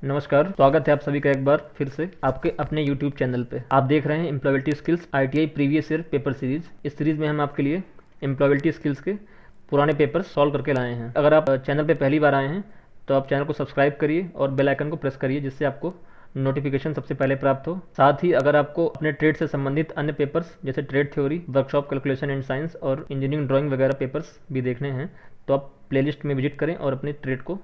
नमस्कार, स्वागत है आप सभी का एक बार फिर से आपके अपने YouTube चैनल पे। आप देख रहे हैं employability skills ITI previous year paper series. इस सीरीज में हम आपके लिए एम्प्लॉयबिलिटी स्किल्स के पुराने पेपर सॉल्व करके लाए हैं। अगर आप चैनल पे पहली बार आए हैं तो आप चैनल को सब्सक्राइब करिए और बेल आइकन को प्रेस करिए, जिससे आपको नोटिफिकेशन सबसे पहले प्राप्त हो। साथ ही अगर आपको अपने ट्रेड से संबंधित अन्य पेपर्स जैसे trade theory, workshop calculation and science और इंजीनियरिंग ड्राइंग वगैरह पेपर्स भी देखने हैं तो आप प्लेलिस्ट में विजिट करें और अपने ट्रेड को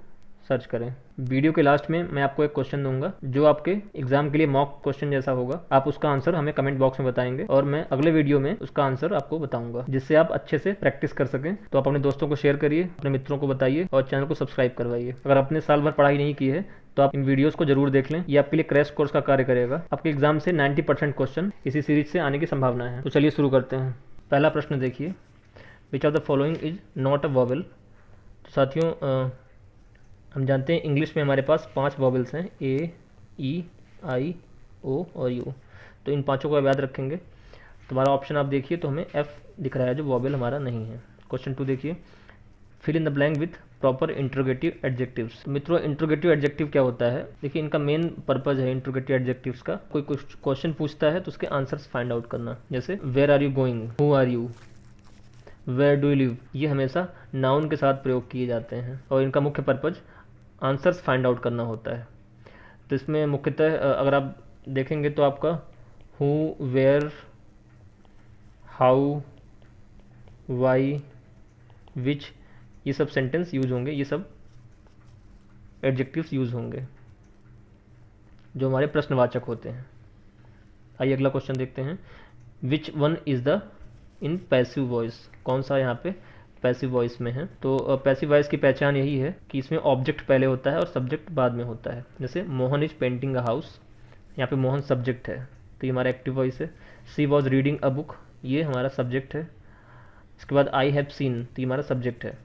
सर्च करें। वीडियो के लास्ट में मैं आपको एक क्वेश्चन दूंगा जो आपके एग्जाम के लिए मॉक क्वेश्चन जैसा होगा। आप उसका आंसर हमें कमेंट बॉक्स में बताएंगे और मैं अगले वीडियो में उसका आंसर आपको बताऊंगा, जिससे आप अच्छे से प्रैक्टिस कर सकें। तो आप अपने दोस्तों को शेयर करिए, अपने मित्रों को बताइए और चैनल को सब्सक्राइब करवाइए। अगर आपने साल भर पढ़ाई नहीं की है तो आप इन वीडियोस को जरूर देख लें, ये आपके लिए क्रैश कोर्स का कार्य करेगा। आपके एग्जाम से 90% क्वेश्चन इसी सीरीज से आने की संभावना है। तो चलिए शुरू करते हैं। पहला प्रश्न देखिए, which of the following is not a vowel. तो साथियों, हम जानते हैं इंग्लिश में हमारे पास 5 वॉवेल्स हैं, ए, ई, आई, ओ और यू। तो इन पांचों को आप याद रखेंगे। तो हमारा ऑप्शन आप देखिए तो हमें एफ दिख रहा है जो वॉवेल हमारा नहीं है। क्वेश्चन 2 देखिए, fill in the blank with proper interrogative adjectives. मित्रों, इंट्रोगेटिव एडजेक्टिव क्या होता है? देखिए, इनका मेन पर्पज है इंट्रोगेटिव एडजेक्टिव्स का। कोई कुछ क्वेश्चन पूछता है तो उसके आंसर्स फाइंड आउट करना। जैसे where are you going, who are you, where do you live, ये हमेशा नाउन के साथ प्रयोग किए जाते हैं और इनका मुख्य पर्पज आंसर्स फाइंड आउट करना होता है। तो इसमें मुख्यतः अगर आप देखेंगे तो आपका हु, वेयर, हाउ, वाई, विच, ये सब सेंटेंस यूज होंगे, ये सब एडजेक्टिव्स यूज होंगे जो हमारे प्रश्नवाचक होते हैं। आइए अगला क्वेश्चन देखते हैं। Which one is the in passive voice, कौन सा यहाँ पे पैसिव वॉइस में है? तो पैसिव वॉइस की पहचान यही है कि इसमें ऑब्जेक्ट पहले होता है और सब्जेक्ट बाद में होता है। जैसे Mohan is painting a house, यहाँ पे मोहन सब्जेक्ट है तो ये हमारा एक्टिव वॉइस है। सी वॉज रीडिंग अ बुक, ये हमारा सब्जेक्ट है। इसके बाद आई हैव सीन, तो ये हमारा सब्जेक्ट है।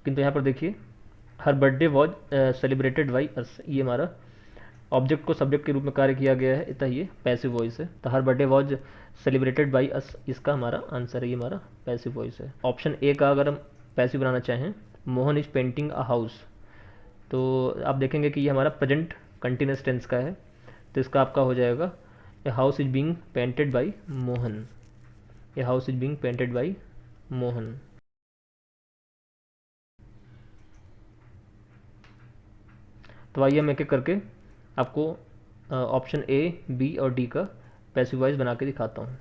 किंतु यहाँ पर देखिए, her birthday was celebrated by us, ये हमारा ऑब्जेक्ट को सब्जेक्ट के रूप में कार्य किया गया है, अतः ये पैसिव वॉइस है। तो her birthday was celebrated by us, इसका हमारा आंसर है, ये हमारा पैसिव वॉइस है। ऑप्शन ए का अगर हम पैसिव बनाना चाहें, Mohan is painting a house, तो आप देखेंगे कि ये हमारा प्रेजेंट कंटिन्यूस टेंस का है, तो इसका आपका हो जाएगा a house is being painted by Mohan, a house is being painted by Mohan. तो आइए हम एक एक करके आपको ऑप्शन ए, बी और डी का पैसिव वॉइस बना के दिखाता हूँ।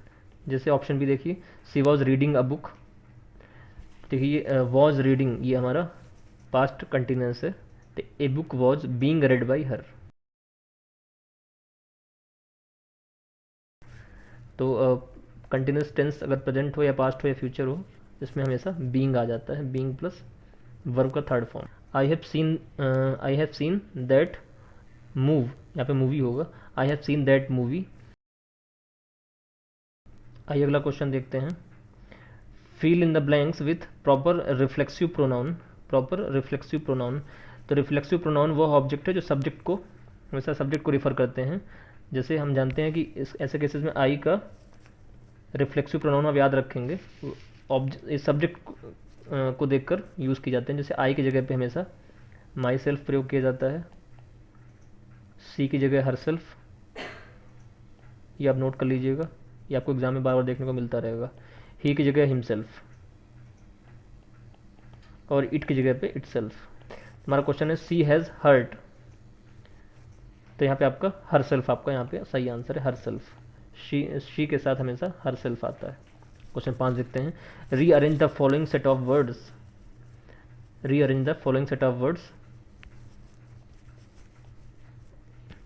जैसे ऑप्शन बी देखिए, सी वॉज रीडिंग अ बुक। देखिए, वॉज रीडिंग ये हमारा पास्ट कंटिन्यूस है, तो a book was being red by her. तो कंटिन्यूस टेंस अगर प्रेजेंट हो या पास्ट हो या फ्यूचर हो, इसमें हमेशा बीइंग आ जाता है, बीइंग प्लस वर्ब का third form. I have seen that move, यहाँ पे मूवी होगा, I have seen that movie. आइए अगला क्वेश्चन देखते हैं। Fill in the blanks with proper reflexive pronoun. Proper reflexive pronoun, तो रिफ्लेक्सिव प्रोनाउन वो ऑब्जेक्ट है जो सब्जेक्ट को हमेशा सब्जेक्ट को रिफर करते हैं। जैसे हम जानते हैं कि इस ऐसे केसेस में आई का रिफ्लेक्सिव प्रोनाउन आप याद रखेंगे, इस सब्जेक्ट को देखकर यूज़ किए जाते हैं। जैसे आई की जगह पे हमेशा माई सेल्फ प्रयोग किया जाता है, सी की जगह हर सेल्फ, ये आप नोट कर लीजिएगा, ये आपको एग्जाम में बार बार देखने को मिलता रहेगा। ही की जगह हिमसेल्फ और इट की जगह पे इट सेल्फ। हमारा क्वेश्चन है सी हैज़ हर्ट, तो यहाँ पे आपका हर सेल्फ आपका यहाँ पे सही आंसर है, हर सेल्फ। शी के साथ हमेशा हर सेल्फ आता है। क्वेश्चन 5 देखते हैं। Rearrange the following set of words. Rearrange the following set of words,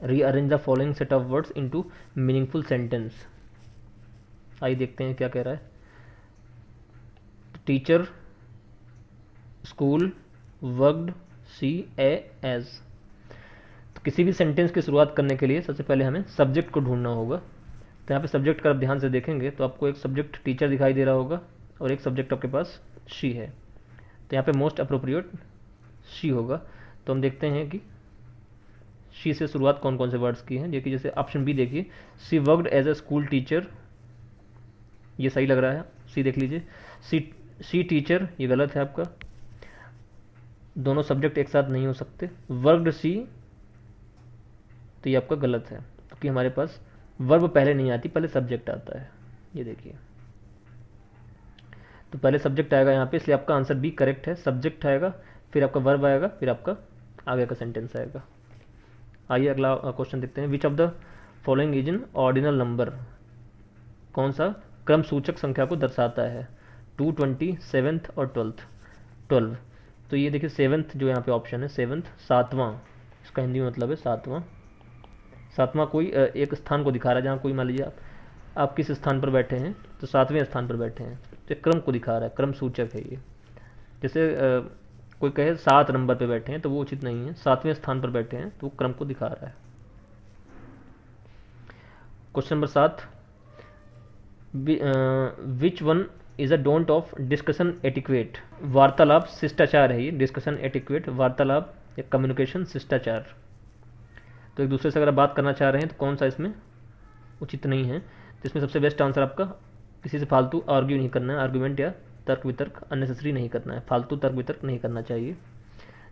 rearrange the following set of words into meaningful sentence. आइए देखते हैं क्या कह रहा है। टीचर, स्कूल, वर्कड, सी, ए, एज। तो किसी भी सेंटेंस की शुरुआत करने के लिए सबसे पहले हमें सब्जेक्ट को ढूंढना होगा। तो यहाँ पे सब्जेक्ट का आप ध्यान से देखेंगे तो आपको एक सब्जेक्ट टीचर दिखाई दे रहा होगा और एक सब्जेक्ट आपके पास शी है, तो यहाँ पे मोस्ट अप्रोप्रिएट शी होगा। तो हम देखते हैं कि शी से शुरुआत कौन कौन से वर्ड्स की हैं। देखिए, जैसे ऑप्शन बी देखिए, she worked as a school teacher, ये सही लग रहा है, सी देख लीजिए। सी टीचर, ये गलत है आपका, दोनों सब्जेक्ट एक साथ नहीं हो सकते। वर्कड सी तो ये आपका गलत है, क्योंकि हमारे पास वर्ब पहले नहीं आती, पहले सब्जेक्ट आता है। ये देखिए, तो पहले सब्जेक्ट आएगा यहाँ पे, इसलिए आपका आंसर बी करेक्ट है। सब्जेक्ट आएगा, फिर आपका वर्ब आएगा, फिर आपका आगे का सेंटेंस आएगा। आइए अगला क्वेश्चन देखते हैं। Which of the following is in ordinal number, कौन सा क्रम सूचक संख्या को दर्शाता है? 220, 7th और 12th। तो ये देखिए 7th जो यहाँ पे ऑप्शन है, 7th सातवां, इसका हिंदी में मतलब है सातवां। सातवां कोई एक स्थान को दिखा रहा है, जहाँ कोई मान लीजिए आप किस स्थान पर बैठे हैं, तो 7वें स्थान पर बैठे हैं, तो क्रम को दिखा रहा है, क्रम सूचक है ये। जैसे कोई कहे 7 नंबर पे बैठे हैं, तो वो उचित नहीं है। 7वें स्थान पर बैठे हैं, तो वो क्रम को दिखा रहा है। Question number 7, which one is a don't of discussion etiquette. वार्तालाप शिष्टाचार है ये, डिस्कशन एटिक्वेट वार्तालाप या कम्युनिकेशन शिष्टाचार। तो एक दूसरे से अगर आप बात करना चाह रहे हैं, तो कौन सा इसमें उचित नहीं है? तो इसमें सबसे बेस्ट आंसर आपका, किसी से फालतू आर्ग्यू नहीं करना है, आर्ग्यूमेंट या तर्क वितर्क अननेसेसरी नहीं करना है, फालतू तर्क वितर्क नहीं करना चाहिए।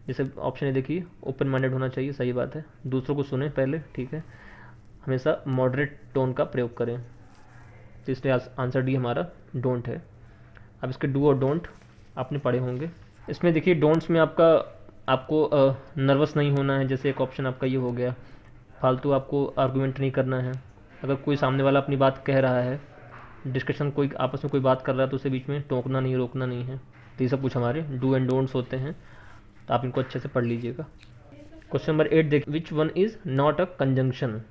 जैसे ऑप्शन है देखिए, ओपन माइंडेड होना चाहिए, सही बात है। दूसरों को सुने पहले, ठीक है। हमेशा मॉडरेट टोन का प्रयोग करें, तो इसलिए आंसर डी हमारा डोंट है। अब इसके डू और डोंट आपने पढ़े होंगे। इसमें देखिए डोंट्स में आपको नर्वस नहीं होना है। जैसे एक ऑप्शन आपका ये हो गया, फालतू आपको आर्गूमेंट नहीं करना है। अगर कोई सामने वाला अपनी बात कह रहा है, डिस्कशन कोई आपस में कोई बात कर रहा है, तो उसे बीच में टोकना नहीं, रोकना नहीं है। तो ये सब कुछ हमारे डू एंड डोंट्स होते हैं, तो आप इनको अच्छे से पढ़ लीजिएगा। क्वेश्चन नंबर 8 देखिए, which one is not a conjunction.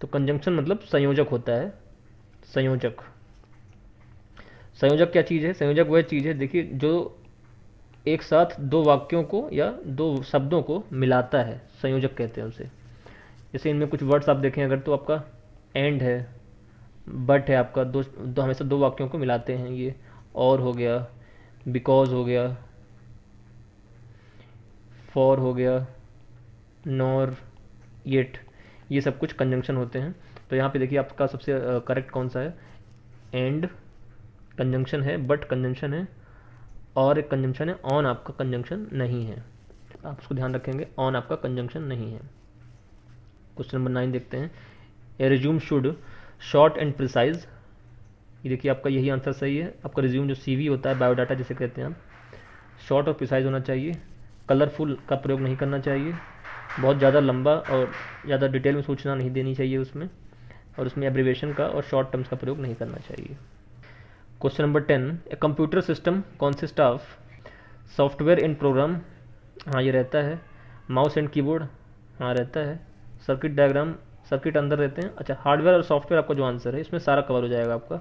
तो कंजंक्शन मतलब संयोजक होता है, संयोजक। संयोजक क्या चीज़ है? संयोजक वह चीज़ है देखिए, जो एक साथ दो वाक्यों को या दो शब्दों को मिलाता है, संयोजक कहते हैं उसे। जैसे इनमें कुछ वर्ड्स आप देखें अगर, तो आपका एंड है, बट है, आपका दो हमेशा दो वाक्यों को मिलाते हैं। ये और हो गया, बिकॉज हो गया, फॉर हो गया, नॉर, येट, ये सब कुछ कंजंक्शन होते हैं। तो यहाँ पे देखिए आपका सबसे करेक्ट कौन सा है? एंड कंजंक्शन है, बट कंजंक्शन है, और एक कंजंक्शन है ऑन, आपका कंजंक्शन नहीं है। आप उसको ध्यान रखेंगे, ऑन आपका कंजंक्शन नहीं है। क्वेश्चन नंबर 9 देखते हैं। A resume should short and precise. ये देखिए आपका यही आंसर सही है। आपका रिज्यूम जो सीवी होता है, बायोडाटा जिसे कहते हैं हम, शॉर्ट और प्रिसाइज होना चाहिए। कलरफुल का प्रयोग नहीं करना चाहिए, बहुत ज़्यादा लंबा और ज़्यादा डिटेल में सूचना नहीं देनी चाहिए उसमें, और उसमें एब्रीवेशन का और शॉर्ट टर्म्स का प्रयोग नहीं करना चाहिए। Question number 10, a computer system consist of software and program. हाँ ये रहता है। माउस एंड कीबोर्ड, हाँ रहता है। सर्किट डायग्राम, सर्किट अंदर रहते हैं। अच्छा, हार्डवेयर और सॉफ्टवेयर आपका जो आंसर है, इसमें सारा कवर हो जाएगा आपका।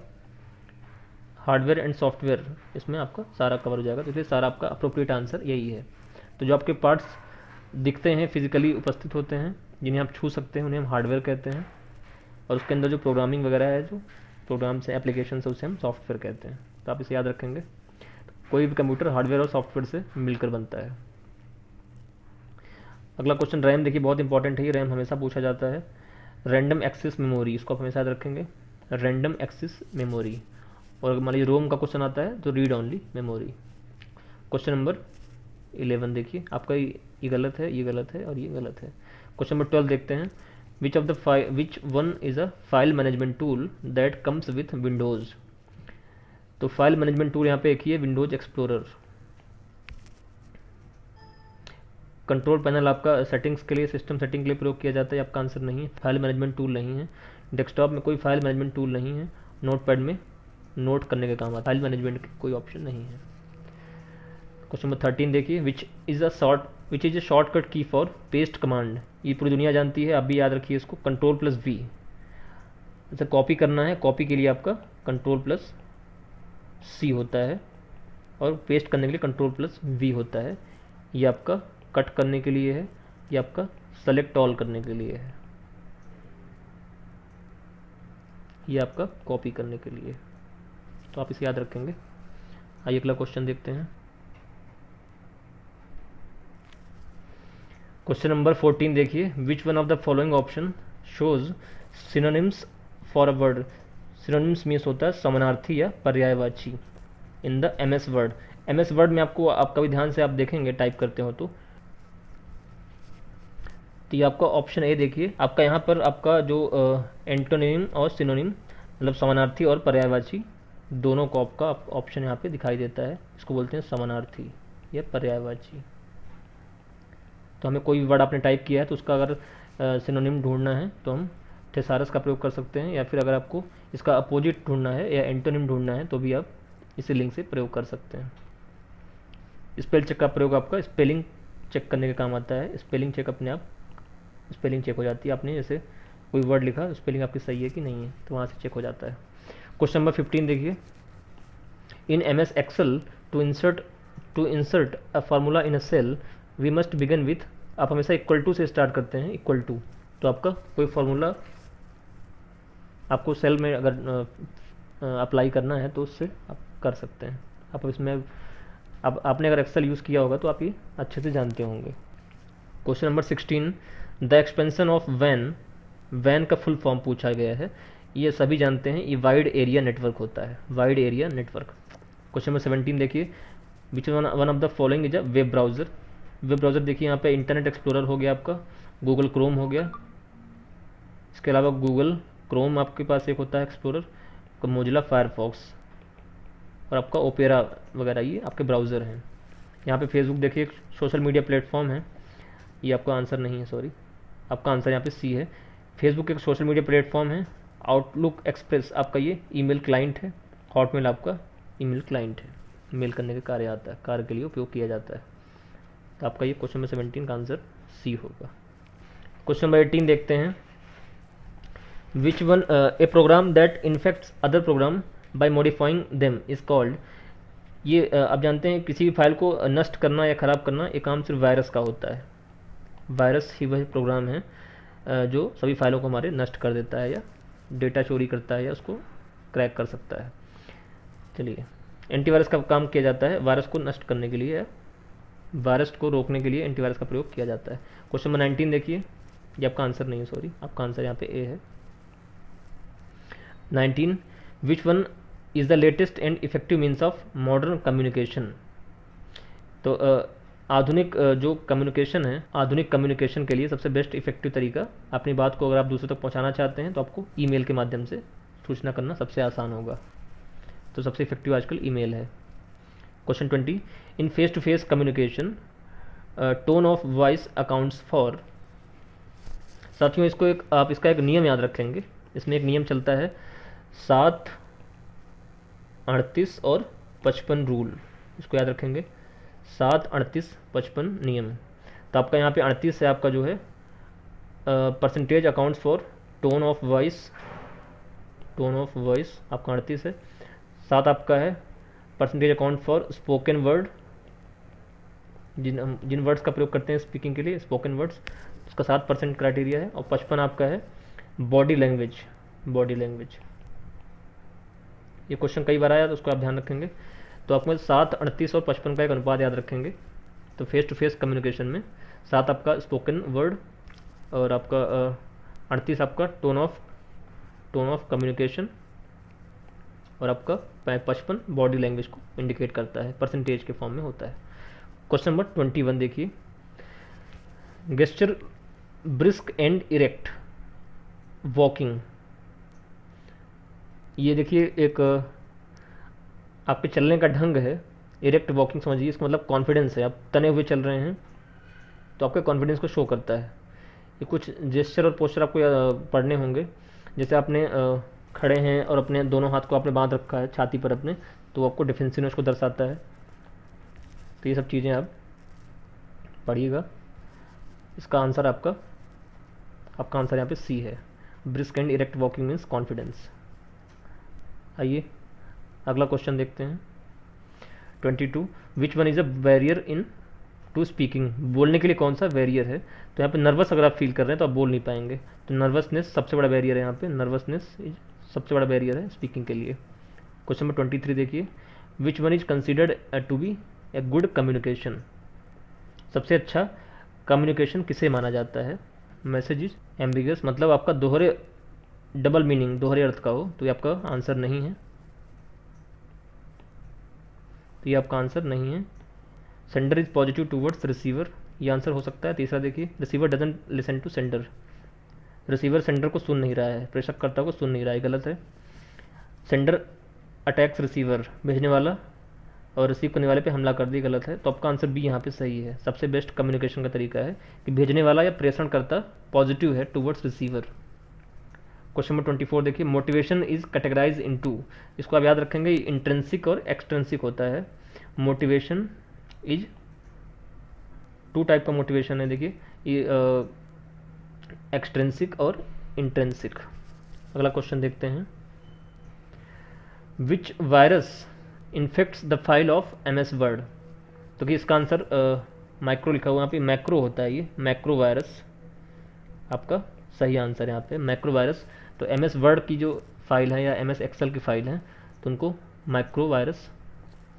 हार्डवेयर एंड सॉफ्टवेयर, इसमें आपका सारा कवर हो जाएगा, तो इसलिए सारा आपका अप्रोप्रिएट आंसर यही है। तो जो आपके पार्ट्स दिखते हैं, फिजिकली उपस्थित होते हैं, जिन्हें आप छू सकते हैं, उन्हें हम हार्डवेयर कहते हैं। और उसके अंदर जो प्रोग्रामिंग वगैरह है, जो प्रोग्राम्स हैं, एप्लीकेशन है, उसे हम सॉफ्टवेयर कहते हैं। तो आप इसे याद रखेंगे। तो कोई भी कंप्यूटर हार्डवेयर और सॉफ्टवेयर से मिलकर बनता है। अगला क्वेश्चन रैम देखिए, बहुत इंपॉर्टेंट है ये। रैम हमेशा पूछा जाता है। रैंडम एक्सेस मेमोरी, इसको आप हमेशा याद रखेंगे, रैंडम एक्सेस मेमोरी। और अगर मान लीजिए रोम का क्वेश्चन आता है, तो read only memory. Question number 11 देखिए, आपका ये गलत है, ये गलत है, और ये गलत है। क्वेश्चन नंबर 12 देखते हैं। Which one is a file management tool that comes with Windows. तो फाइल मैनेजमेंट टूल यहाँ पे एक ही है, विंडोज एक्सप्लोरर। कंट्रोल पैनल आपका सेटिंग्स के लिए, सिस्टम सेटिंग के लिए प्रयोग किया जाता है, आपका आंसर नहीं है। फाइल मैनेजमेंट टूल नहीं है। डेस्कटॉप में कोई फाइल मैनेजमेंट टूल नहीं है। नोटपैड में नोट करने के काम आता है, फाइल मैनेजमेंट कोई ऑप्शन नहीं है। क्वेश्चन नंबर 13 देखिए, विच इज़ अ शॉर्टकट की फॉर पेस्ट कमांड। ये पूरी दुनिया जानती है, आप भी याद रखिए इसको, Ctrl+V। जैसे कॉपी करना है, कॉपी के लिए आपका Ctrl+C होता है, और पेस्ट करने के लिए Ctrl+V होता है। ये आपका कट करने के लिए है, ये आपका सेलेक्ट ऑल करने के लिए है, ये आपका कॉपी करने के लिए। तो आप इसे याद रखेंगे। आइए अगला क्वेश्चन देखते हैं। क्वेश्चन नंबर 14 देखिए, which one of the following option shows synonyms for a word. Synonyms means होता है समानार्थी या पर्यायवाची in the MS word. MS word में आपको, आप कभी ध्यान से आप देखेंगे टाइप करते हो, तो तो ये आपका ऑप्शन ए देखिए, आपका यहाँ पर आपका जो एंटोनिम और सिनोनिम मतलब समानार्थी और पर्यायवाची दोनों को आपका ऑप्शन यहाँ पे दिखाई देता है। इसको बोलते हैं समानार्थी या पर्यायवाची। तो हमें कोई भी वर्ड आपने टाइप किया है तो उसका अगर सिनोनिम ढूंढना है तो हम थेसारस का प्रयोग कर सकते हैं, या फिर अगर आपको इसका अपोजिट ढूंढना है या एंटोनिम ढूंढना है तो भी आप इसी लिंक से प्रयोग कर सकते हैं। स्पेल चेक का प्रयोग आपका स्पेलिंग चेक करने के काम आता है। स्पेलिंग चेक अपने आप स्पेलिंग चेक हो जाती है, आपने जैसे कोई वर्ड लिखा स्पेलिंग आपकी सही है कि नहीं है तो वहाँ से चेक हो जाता है। क्वेश्चन नंबर 15 देखिए, in MS excel to insert a formula in a cell we must begin with, आप हमेशा इक्वल टू से स्टार्ट करते हैं, इक्वल टू। तो आपका कोई फार्मूला आपको सेल में अगर अप्लाई करना है तो उससे आप कर सकते हैं। आप इसमें अब आपने अगर एक्सेल यूज़ किया होगा तो आप ये अच्छे से जानते होंगे। Question number 16, the expansion of वैन का फुल फॉर्म पूछा गया है। ये सभी जानते हैं, ये वाइड एरिया नेटवर्क होता है, wide area network. Question number 17 देखिए, which one of the following is a web browser. Web browser देखिए यहाँ पे इंटरनेट एक्सप्लोरर हो गया, आपका गूगल क्रोम हो गया, इसके अलावा गूगल क्रोम आपके पास एक होता है एक्सप्लोरर, मोजिला फायरफॉक्स और आपका ओपेरा वगैरह, ये आपके ब्राउज़र हैं। यहाँ पे फेसबुक देखिए एक सोशल मीडिया प्लेटफॉर्म है, ये आपका आंसर नहीं है, सॉरी, आपका आंसर यहाँ पे सी है। फेसबुक एक सोशल मीडिया प्लेटफॉर्म है। आउटलुक एक्सप्रेस आपका ये ईमेल क्लाइंट है। हॉटमेल आपका ईमेल क्लाइंट है, मेल करने के कार्य आता है, कार्य के लिए उपयोग किया जाता है। तो आपका ये क्वेश्चन नंबर 17 का आंसर सी होगा। क्वेश्चन नंबर 18 देखते हैं, which one a program that infects other program by modifying them is called. ये आप जानते हैं किसी भी फाइल को नष्ट करना या ख़राब करना एक काम सिर्फ वायरस का होता है। वायरस ही वही प्रोग्राम है जो सभी फाइलों को हमारे नष्ट कर देता है या डेटा चोरी करता है या उसको क्रैक कर सकता है। चलिए, एंटीवायरस का काम किया जाता है वायरस को नष्ट करने के लिए या वायरस को रोकने के लिए एंटीवायरस का प्रयोग किया जाता है। क्वेश्चन नंबर 19 देखिए, ये आपका आंसर नहीं है, सॉरी, आपका आंसर यहाँ पे ए है। 19, विच one is the latest and effective means of modern communication. तो आधुनिक जो कम्युनिकेशन है, आधुनिक कम्युनिकेशन के लिए सबसे बेस्ट इफेक्टिव तरीका, अपनी बात को अगर आप दूसरों तक पहुंचाना चाहते हैं तो आपको ईमेल के माध्यम से सूचना करना सबसे आसान होगा। तो सबसे इफेक्टिव आजकल ईमेल है। Question 20, in face to face communication tone of voice accounts for. साथियों, इसको एक आप इसका एक नियम याद रखेंगे। इसमें एक नियम चलता है 7, 38 और 55 रूल। इसको याद रखेंगे, 7, 38, 55 नियम। तो आपका यहाँ पे 38 है आपका जो है percentage accounts for tone of voice, tone of voice आपका 38 है। 7 आपका है percentage account for spoken word, जिन वर्ड्स का प्रयोग करते हैं स्पीकिंग के लिए, स्पोकन वर्ड्स, उसका 7% क्राइटेरिया है। और 55 आपका है बॉडी लैंग्वेज, बॉडी लैंग्वेज। ये क्वेश्चन कई बार आया तो उसको आप ध्यान रखेंगे। तो आपको 7, 38 और 55 का एक अनुपात याद रखेंगे। तो फेस टू फेस कम्युनिकेशन में 7 आपका स्पोकन वर्ड और आपका 38 आपका टोन ऑफ कम्युनिकेशन और आपका 55 बॉडी लैंग्वेज को इंडिकेट करता है, परसेंटेज के फॉर्म में होता है। क्वेश्चन नंबर 21 देखिए, gesture brisk and erect walking. ये देखिए एक आपके चलने का ढंग है। इरेक्ट वॉकिंग समझिए, इसका मतलब कॉन्फिडेंस है, आप तने हुए चल रहे हैं तो आपके कॉन्फिडेंस को शो करता है। ये कुछ जेस्चर और पोस्चर आपको पढ़ने होंगे। जैसे आपने खड़े हैं और अपने दोनों हाथ को आपने बांध रखा है छाती पर अपने, तो आपको डिफेंसिवनेस को दर्शाता है। तो ये सब चीज़ें आप पढ़िएगा। इसका आंसर आपका आंसर यहाँ पे सी है, brisk and erect walking means confidence. आइए अगला क्वेश्चन देखते हैं। 22, which one is a barrier in to speaking. बोलने के लिए कौन सा बैरियर है। तो यहाँ पे नर्वस अगर आप फील कर रहे हैं तो आप बोल नहीं पाएंगे। तो नर्वसनेस सबसे बड़ा बैरियर है, यहाँ पे नर्वसनेस सबसे बड़ा बैरियर है स्पीकिंग के लिए। क्वेश्चन नंबर 23 देखिए, which one is considered to be a good communication. सबसे अच्छा कम्युनिकेशन किसे माना जाता है। मैसेज इज एम्बिगस, मतलब आपका दोहरे डबल मीनिंग, दोहरे अर्थ का हो, तो ये आपका आंसर नहीं है। तो ये आपका आंसर नहीं है। Sender is positive towards receiver, ये आंसर हो सकता है। तीसरा देखिए, receiver doesn't listen to sender, receiver sender को सुन नहीं रहा है, प्रेषककर्ता को सुन नहीं रहा है, गलत है। सेंडर अटैक्स रिसीवर, भेजने वाला और रिसीव करने वाले पे हमला कर दी, गलत है। तो आपका आंसर बी यहाँ पे सही है। सबसे बेस्ट कम्युनिकेशन का तरीका है कि भेजने वाला या प्रेषणकर्ता पॉजिटिव है टुवर्ड्स रिसीवर। क्वेश्चन नंबर 24 देखिए, मोटिवेशन इज कैटेगराइज इनटू, इसको आप याद रखेंगे, इंट्रिंसिक और एक्सट्रिंसिक होता है। मोटिवेशन इज टू टाइप का मोटिवेशन है, देखिए एक्सट्रिंसिक और इंट्रिंसिक। अगला क्वेश्चन देखते हैं, which virus infects the file of MS word. तो कि इसका आंसर माइक्रो लिखा हुआ यहाँ पे, मैक्रो होता है, ये मैक्रो वायरस आपका सही आंसर है यहाँ पे, मैक्रो वायरस। तो MS वर्ड की जो फाइल है या MS एक्सेल की फाइल है तो उनको माइक्रो वायरस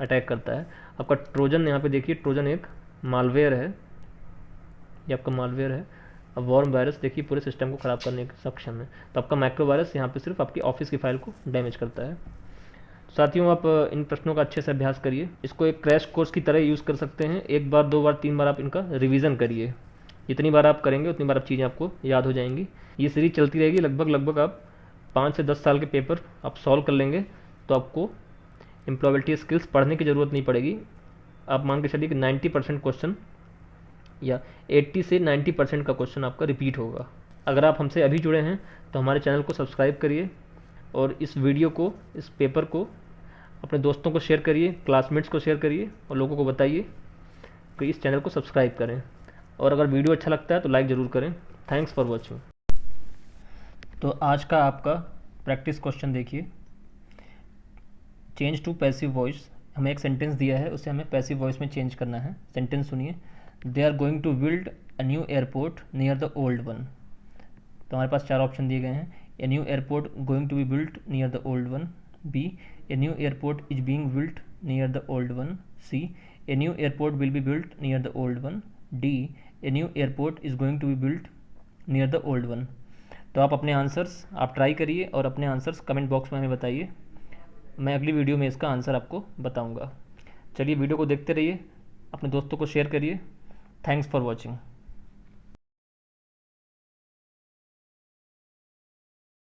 अटैक करता है। आपका ट्रोजन यहाँ पे देखिए, ट्रोजन एक मालवेयर है, ये आपका मालवेयर है। अब वॉर्म वायरस देखिए पूरे सिस्टम को ख़राब करने के सक्षम है। तो आपका माइक्रो वायरस यहाँ पे सिर्फ आपकी ऑफिस की फाइल को डैमेज करता है। साथियों, आप इन प्रश्नों का अच्छे से अभ्यास करिए, इसको एक क्रैश कोर्स की तरह यूज़ कर सकते हैं। एक बार, दो बार, तीन बार आप इनका रिवीजन करिए। जितनी बार आप करेंगे उतनी बार आप चीज़ें आपको याद हो जाएंगी। ये सीरीज चलती रहेगी, लगभग आप 5 से 10 साल के पेपर आप सॉल्व कर लेंगे तो आपको एम्प्लॉयबिलिटी स्किल्स पढ़ने की ज़रूरत नहीं पड़ेगी। आप मान के चलिए कि 90% क्वेश्चन या 80 से 90% का क्वेश्चन आपका रिपीट होगा। अगर आप हमसे अभी जुड़े हैं तो हमारे चैनल को सब्सक्राइब करिए और इस वीडियो को, इस पेपर को अपने दोस्तों को शेयर करिए, क्लासमेट्स को शेयर करिए और लोगों को बताइए कि इस चैनल को सब्सक्राइब करें। और अगर वीडियो अच्छा लगता है तो लाइक ज़रूर करें। Thanks for watching. तो आज का आपका प्रैक्टिस क्वेश्चन देखिए, चेंज टू पैसिव वॉइस। हमें एक सेंटेंस दिया है, उसे हमें पैसिव वॉइस में चेंज करना है। सेंटेंस सुनिए, they are going to build a new airport near the old one. तो हमारे पास 4 ऑप्शन दिए गए हैं। A new airport going to be built near the old one. B, a new airport is being built near the old one. C, a new airport will be built near the old one. D, a new airport is going to be built near the old one. तो आप अपने answers आप try करिए और अपने answers comment box में हमें बताइए। मैं अगली वीडियो में इसका आंसर आपको बताऊंगा। चलिए वीडियो को देखते रहिए, अपने दोस्तों को शेयर करिए। Thanks for watching.